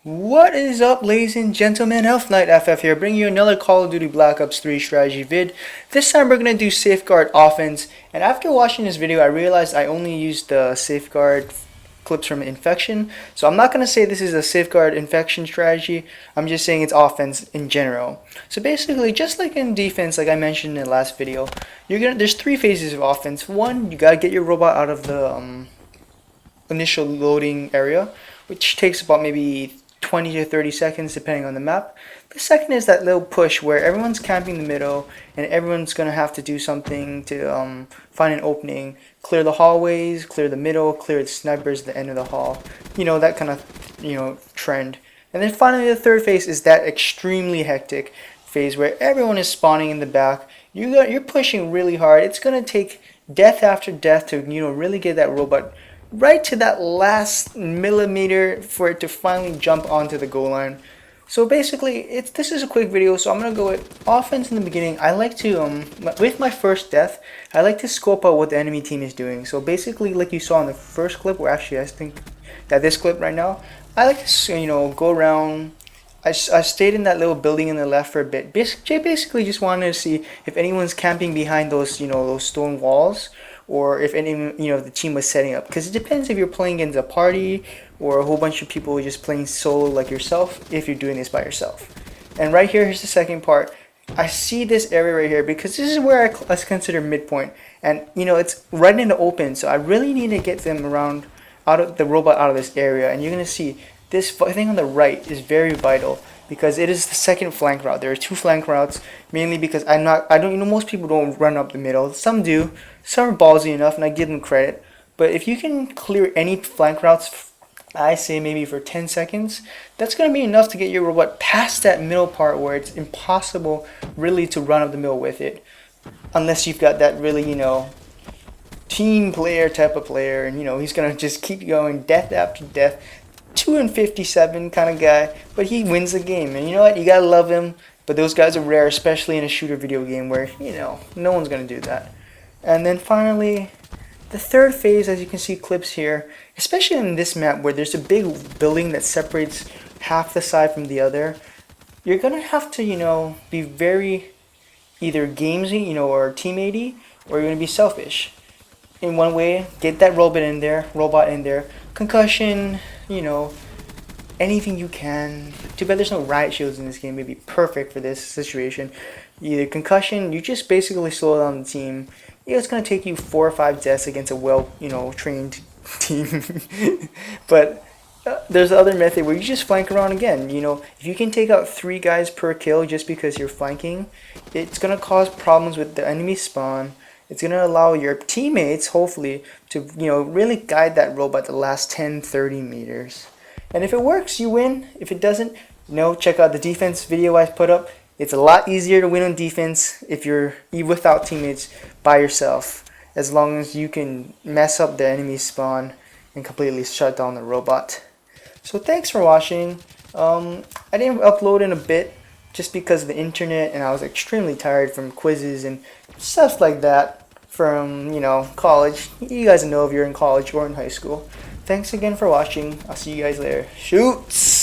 What is up, ladies and gentlemen? Elf Knight FF here, bringing you another Call of Duty Black Ops 3 strategy vid. This time we're going to do Safeguard offense, and after watching this video I realized I only used the Safeguard clips from Infection, so I'm not going to say this is a Safeguard Infection strategy, I'm just saying it's offense in general. So basically, just like in defense, like I mentioned in the last video, there's three phases of offense. One, you got to get your robot out of the initial loading area, which takes about maybe 20 to 30 seconds depending on the map. The second is that little push where everyone's camping the middle and everyone's gonna have to do something to find an opening, clear the hallways, clear the middle, clear the snipers at the end of the hall, that kind of trend. And then finally the third phase is that extremely hectic phase where everyone is spawning in the back. You're pushing really hard. It's gonna take death after death to really get that robot right to that last millimeter for it to finally jump onto the goal line. So basically, this is a quick video, so I'm gonna go with offense in the beginning. I like to with my first death, I like to scope out what the enemy team is doing. So basically, like you saw in the first clip, or actually I think that this clip right now, I like to go around. I stayed in that little building in the left for a bit. Basically just wanted to see if anyone's camping behind those those stone walls, or if any the team was setting up, because it depends if you're playing against a party or a whole bunch of people just playing solo like yourself, if you're doing this by yourself. And right here's the second part. I see this area right here because this is where I consider midpoint, and it's right in the open, so I really need to get them around the robot out of this area. And you're gonna see this thing on the right is very vital because it is the second flank route. There are two flank routes, mainly because most people don't run up the middle. Some do. Some are ballsy enough, and I give them credit. But if you can clear any flank routes, I say maybe for 10 seconds, that's going to be enough to get your robot past that middle part where it's impossible really to run up the middle with it. Unless you've got that really, team player type of player, and he's going to just keep going death after death. 2 and 57 kind of guy, but he wins the game. And you know what? You got to love him, but those guys are rare, especially in a shooter video game where, no one's going to do that. And then finally, the third phase, as you can see clips here, especially in this map where there's a big building that separates half the side from the other, you're going to have to, be very either gamesy, or teammatey, or you're going to be selfish. In one way, get that robot in there, concussion, anything you can. Too bad there's no riot shields in this game. It'd be perfect for this situation. Either concussion, you just basically slow down the team. It's going to take you 4 or 5 deaths against a trained team. But there's the other method where you just flank around again. If you can take out 3 guys per kill just because you're flanking, it's going to cause problems with the enemy spawn. It's going to allow your teammates, hopefully, to really guide that robot the last 10-30 meters. And if it works, you win. If it doesn't, check out the defense video I put up. It's a lot easier to win on defense if you're without teammates by yourself, as long as you can mess up the enemy spawn and completely shut down the robot. So thanks for watching. I didn't upload in a bit just because of the internet, and I was extremely tired from quizzes and stuff like that from college. You guys know if you're in college or in high school. Thanks again for watching. I'll see you guys later. Shoots!